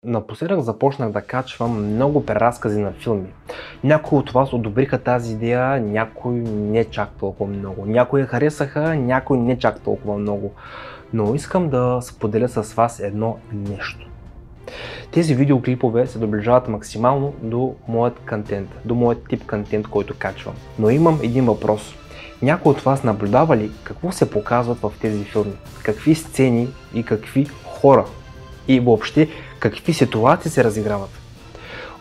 Напоследък започнах да качвам много преразкази на филми. Някои от вас одобриха тази идея, някои не чак толкова много. Някои я харесаха, някои не чак толкова много. Но искам да споделя с вас едно нещо. Тези видеоклипове се доближават максимално до моят контент, до моят тип контент, който качвам. Но имам един въпрос. Някой от вас наблюдава ли какво се показват в тези филми? Какви сцени и какви хора? И въобще какви ситуации се разиграват?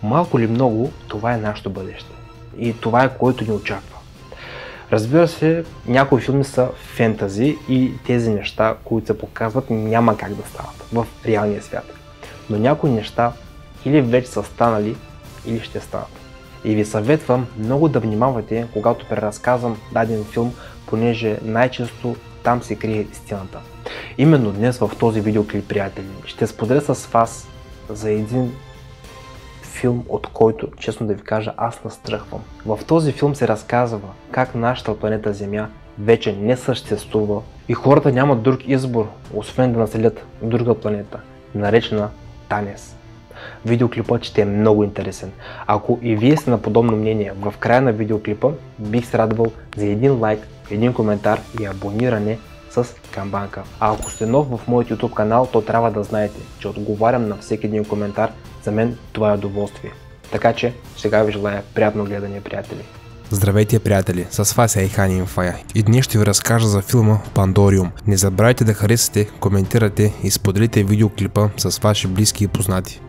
Малко или много, това е нашето бъдеще. И това е което ни очаква. Разбира се, някои филми са фентази и тези неща, които се показват, няма как да стават в реалния свят. Но някои неща или вече са станали, или ще станат. И ви съветвам много да внимавате, когато преразказвам даден филм, понеже най-често там се крие истината. Именно днес в този видеоклип, приятели, ще споделя с вас за един филм, от който, честно да ви кажа, аз настръхвам. В този филм се разказва как нашата планета Земя вече не съществува и хората нямат друг избор, освен да населят друга планета, наречена Танес. Видеоклипът ще е много интересен. Ако и вие сте на подобно мнение, в края на видеоклипа бих се радвал за един лайк, един коментар и абониране с камбанка. А ако сте нов в моят YouTube канал, то трябва да знаете, че отговарям на всеки един коментар. За мен това е удоволствие. Така че сега ви желая приятно гледане, приятели. Здравейте, приятели! С вас е Айхан Инфая и днес ще ви разкажа за филма Пандориум. Не забравяйте да харесате, коментирате и споделите видеоклипа с ваши близки и познати.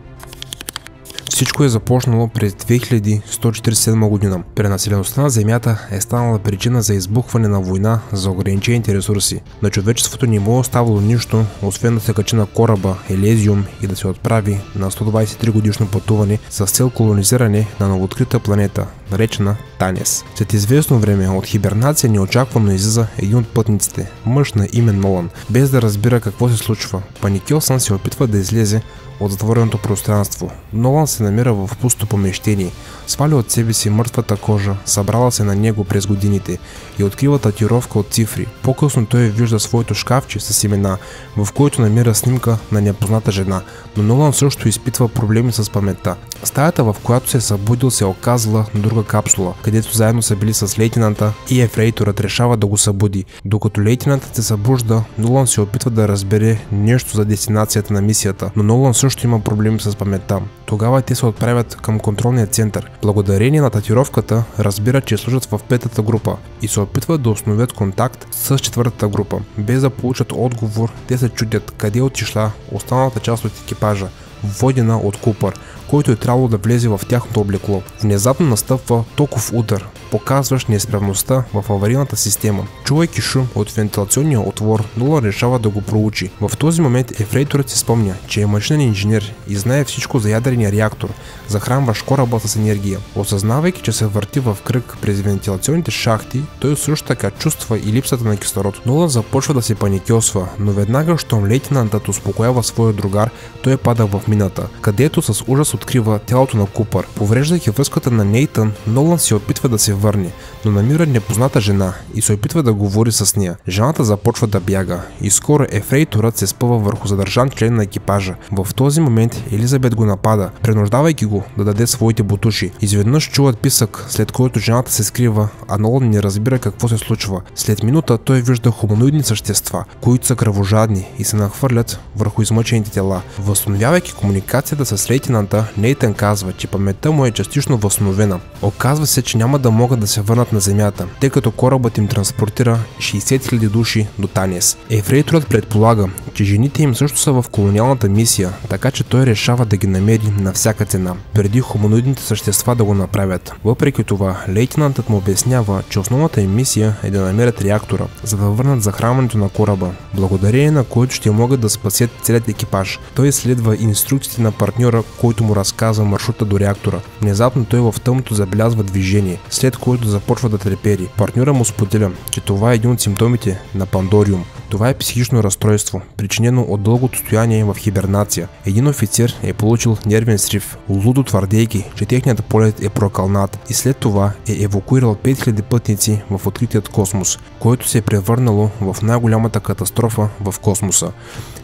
Всичко е започнало през 2147 година. Пренаселеността на Земята е станала причина за избухване на война за ограничените ресурси. На човечеството не му е оставало нищо, освен да се качи на кораба Елезиум и да се отправи на 123 годишно пътуване с цел колонизиране на новооткрита планета, наречена Танес. След известно време от хибернация неочаквано излиза един от пътниците, мъж на име Нолан, без да разбира какво се случва. Паникьосан се опитва да излезе от затвореното пространство. Нолан се намира в пусто помещение, сваля от себе си мъртвата кожа, събрала се на него през годините и открива татуировка от цифри. По-късно той вижда своето шкафче с имена, в което намира снимка на непозната жена, но Нолан също изпитва проблеми с паметта. Стаята, в която се е събудил, се оказала на друга капсула, където заедно са били с лейтенанта и ефрейторът решава да го събуди. Докато лейтенантът се събужда, Нолан се опитва да разбере нещо за дестинацията на мисията, но Нолан също има проблеми с паметта. Тогава те се отправят към контролния център. Благодарение на татуировката разбират, че служат в петата група и се опитват да установят контакт с четвъртата група. Без да получат отговор, те се чудят къде е отишла останалата част от екипажа, водена от Купър, който е трябвало да влезе в тяхното облекло. Внезапно настъпва токов удар, показващ неизправността в аварийната система. Чувайки шум от вентилационния отвор, Нолан решава да го проучи. В този момент ефрейторът си спомня, че е машинен инженер и знае всичко за ядрения реактор, захранващ кораба с енергия. Осъзнавайки, че се върти в кръг през вентилационните шахти, той също така чувства и липсата на кислород. Нолан започва да се паникьосва, но веднага, щом лейтенантът успокоява своя другар, той пада в мината, където с ужас открива тялото на Купър. Повреждайки връзката на Нейтън, Нолан се опитва да се върне, но намира непозната жена и се опитва да говори с нея. Жената започва да бяга и скоро ефрейторът се спъва върху задържан член на екипажа. В този момент Елизабет го напада, принуждавайки го да даде своите бутуши. Изведнъж чуват писък, след който жената се скрива, а Нолан не разбира какво се случва. След минута той вижда хуманоидни същества, които са кръвожадни и се нахвърлят върху измъчените тела. Възстановявайки комуникацията с лейтенанта, Нейтън казва, че паметта му е частично възстановена. Оказва се, че няма да могат да се върнат на Земята, тъй като корабът им транспортира 60 000 души до Танес. Ефрейторът предполага, че жените им също са в колониалната мисия, така че той решава да ги намери на всяка цена, преди хуманоидните същества да го направят. Въпреки това, лейтенантът му обяснява, че основната им мисия е да намерят реактора, за да върнат захранването на кораба, благодарение на който ще могат да спасят целият екипаж. Той следва инструкциите на партньора, който му разказва маршрута до реактора. Внезапно той в тъмното забелязва движение, след което започва да трепери. Партньора му споделя, че това е един от симптомите на Пандориум. Това е психично разстройство, причинено от дългото стояние в хибернация. Един офицер е получил нервен срив, лудо твърдейки, че техният полет е прокълнат и след това е евакуирал 5000 пътници в откритият космос, който се е превърнало в най-голямата катастрофа в космоса.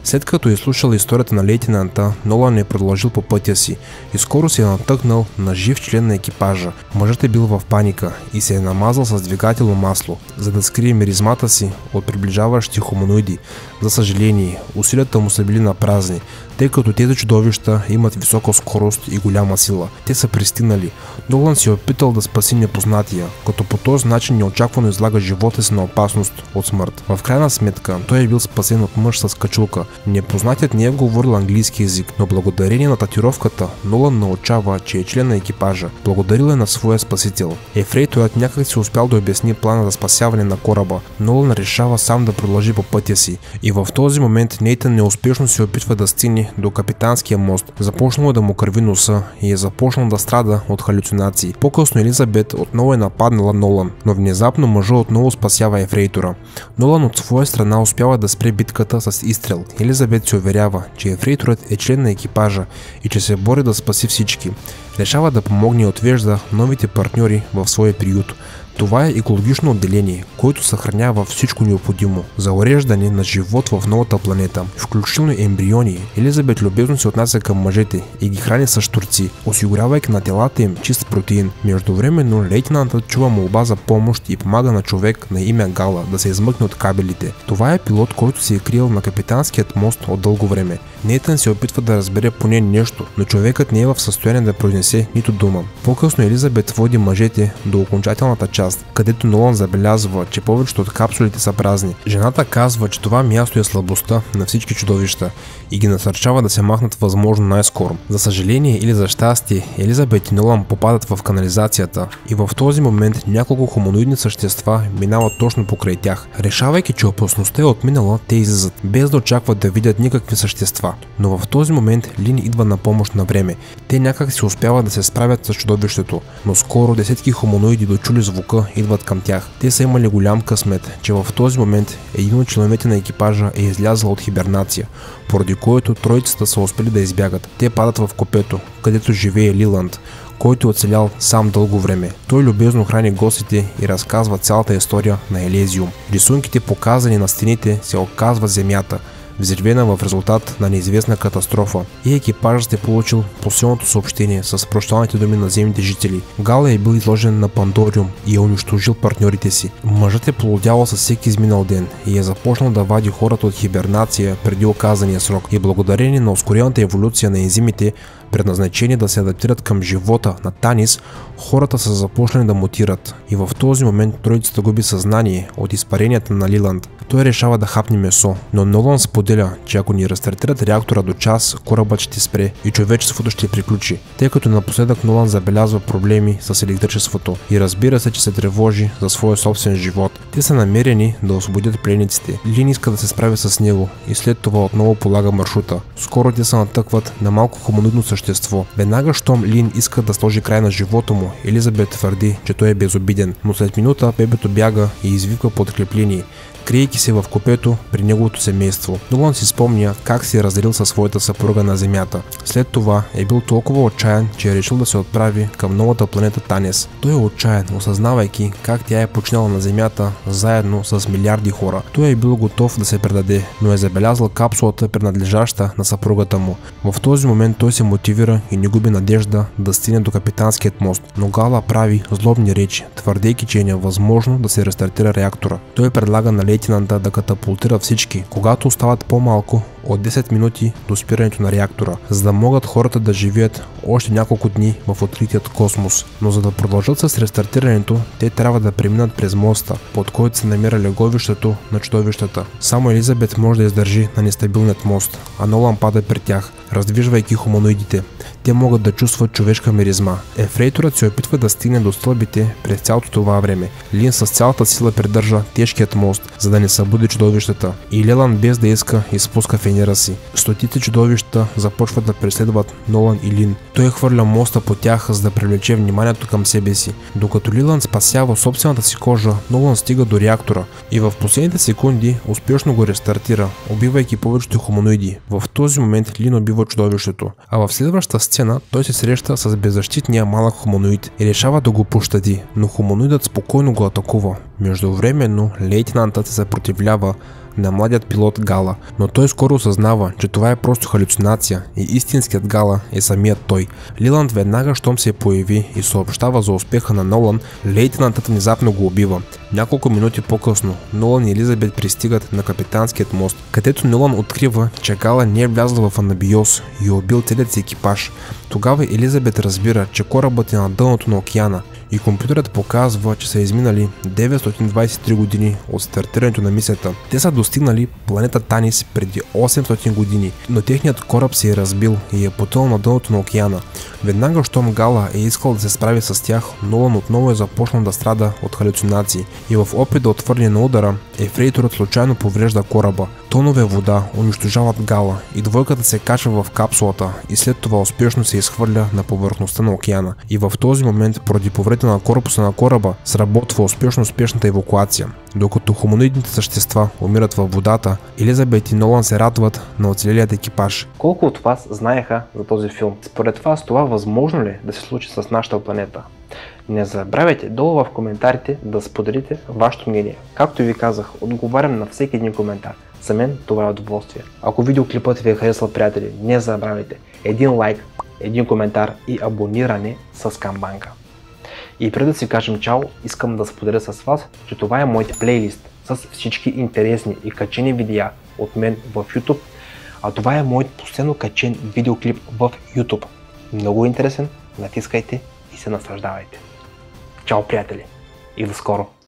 След като е слушал историята на лейтенанта, Нолан е продължил по пътя си и скоро се е натъкнал на жив член на екипажа. Мъжът е бил в паника и се е намазал с двигателно масло, за да скрие миризмата си от приближаващи хуманоиди. За съжаление, усилията му са били напразни, тъй като тези чудовища имат висока скорост и голяма сила. Те са пристигнали. Нолан се е опитал да спаси непознатия, като по този начин неочаквано излага живота си на опасност от смърт. В крайна сметка, той е бил спасен от мъж с качулка. Непознатият не е говорил английски език, но благодарение на татуировката, Нолан научава, че е член на екипажа. Благодарил е на своя спасител. Ефрейторът някак си успял да обясни плана за спасяване на кораба. Нолан решава сам да продължи по пътя си. И в този момент Нейтън неуспешно се опитва да стигне до капитанския мост. Започнало да му кърви носа и е започнал да страда от халюцинации. По-късно Елизабет отново е нападнала Нолан, но внезапно мъжът отново спасява ефрейтора. Нолан от своя страна успява да спре битката с изстрел. Елизабет се уверява, че ефрейторът е член на екипажа и че се бори да спаси всички. Решава да помогне и отвежда новите партньори в своя приют. Това е екологично отделение, което съхранява всичко необходимо за уреждане на живот в новата планета, включително ембриони. Елизабет любезно се отнася към мъжете и ги храни с щурци, осигурявайки на телата им чист протеин. Междувременно лейтенантът чува молба за помощ и помага на човек на име Гала да се измъкне от кабелите. Това е пилот, който се е криел на капитанският мост от дълго време. Нейтън се опитва да разбере поне нещо, но човекът не е в състояние да произнесе нито дума. По-късно Елизабет води мъжете до окончателната част, където Нолан забелязва, че повечето от капсулите са празни. Жената казва, че това място е слабостта на всички чудовища и ги насърчава да се махнат възможно най-скоро. За съжаление или за щастие, Елизабет и Нолан попадат в канализацията и в този момент няколко хуманоидни същества минават точно покрай тях. Решавайки, че опасността е отминала, те излизат, без да очакват да видят никакви същества. Но в този момент Лин идва на помощ на време. Те някак си успяват да се справят с чудовището, но скоро десетки хуманоиди дочули звука идват към тях. Те са имали голям късмет, че в този момент един от членовете на екипажа е излязъл от хибернация, поради което троицата са успели да избягат. Те падат в копето, където живее Лиланд, който е оцелял сам дълго време. Той любезно храни гостите и разказва цялата история на Елезиум. Рисунките, показани на стените, се оказва земята, взривена в резултат на неизвестна катастрофа, и екипажът е получил посилното съобщение с прощалните думи на земните жители. Гала е бил изложен на Пандориум и е унищожил партньорите си. Мъжът е полудявал със всеки изминал ден и е започнал да вади хората от хибернация преди оказания срок, и благодарение на ускорената еволюция на ензимите, предназначени да се адаптират към живота на Танис, хората са започнали да мутират, и в този момент троицата губи съзнание от изпаренията на Лиланд. Той решава да хапне месо, но Нолан споделя, че ако ни рестартират реактора до час, корабът ще спре и човечеството ще приключи, тъй като напоследък Нолан забелязва проблеми с електричеството и разбира се, че се тревожи за своя собствен живот. Те са намерени да освободят пленниците. Лин иска да се справи с него и след това отново полага маршрута. Скоро те се натъкват на малко хуманоидно същество. Веднага щом Лин иска да сложи край на живота му, Елизабет твърди, че той е безобиден, но след минута бебето бяга и извиква подкрепление, криейки се в копето при неговото семейство. Нолан си спомня как се е разделил със своята съпруга на Земята. След това е бил толкова отчаян, че е решил да се отправи към новата планета Танис. Той е отчаян, осъзнавайки как тя е починала на Земята заедно с милиарди хора. Той е бил готов да се предаде, но е забелязал капсулата, принадлежаща на съпругата му. В този момент той се мотивира и не губи надежда да стигне до капитанският мост, но Гала прави злобни речи, твърдейки, че е невъзможно да се рестартира реактора. Той предлага на лейтенанта да катапултира всички, когато остават по-малко от 10 минути до спирането на реактора, за да могат хората да живеят още няколко дни в откритият космос. Но за да продължат с рестартирането, те трябва да преминат през моста, под който се намира леговището на чудовищата. Само Елизабет може да издържи на нестабилният мост, а Нолан пада при тях, раздвижвайки хуманоидите. Те могат да чувстват човешка миризма. Ефрейторът се опитва да стигне до стълбите през цялото това време. Лин с цялата сила придържа тежкият мост, за да не събуди чудовищата, и Лелан без да иска изпуска фензима манера си. Стотици чудовища започват да преследват Нолан и Лин. Той хвърля моста по тях, за да привлече вниманието към себе си. Докато Лиланд спасява собствената си кожа, Нолан стига до реактора и в последните секунди успешно го рестартира, убивайки повечето хуманоиди. В този момент Лин убива чудовището, а в следващата сцена той се среща с беззащитния малък хуманоид и решава да го пощади, но хуманоидът спокойно го атакува. Междувременно лейтенантът се съпротивлява на младият пилот Гала, но той скоро осъзнава, че това е просто халюцинация и истинският Гала е самият той. Лиланд веднага щом се появи и съобщава за успеха на Нолан, лейтенантът внезапно го убива. Няколко минути по-късно Нолан и Елизабет пристигат на капитанският мост, където Нолан открива, че Гала не е влязла в анабиоз и е убил целият си екипаж. Тогава Елизабет разбира, че корабът е на дъното на океана и компютърът показва, че са изминали 923 години от стартирането на мисията. Те са достигнали планета Танис преди 800 години, но техният кораб се е разбил и е потънал на дъното на океана. Веднага щом Гала е искал да се справи с тях, Нолан отново е започнал да страда от халюцинации и в опит да отвърне на удара, ефрейторът случайно поврежда кораба. Тонове вода унищожават Гала и двойката се качва в капсулата и след това успешно се изхвърля на повърхността на океана. И в този момент, поради повреда на корпуса на кораба, сработва успешната евакуация. Докато хуманоидните същества умират във водата, Елизабет и Нолан се радват на оцелелият екипаж. Колко от вас знаеха за този филм? Според вас това възможно ли да се случи с нашата планета? Не забравяйте долу в коментарите да споделите вашето мнение. Както ви казах, отговарям на всеки един коментар. За мен това е удоволствие. Ако видеоклипът ви е харесал, приятели, не забравяйте един лайк, един коментар и абониране с камбанка. И преди да си кажем чао, искам да споделя с вас, че това е моят плейлист с всички интересни и качени видеа от мен в YouTube, а това е моят последно качен видеоклип в YouTube. Много интересен, натискайте и се наслаждавайте. Чао, приятели, и до скоро!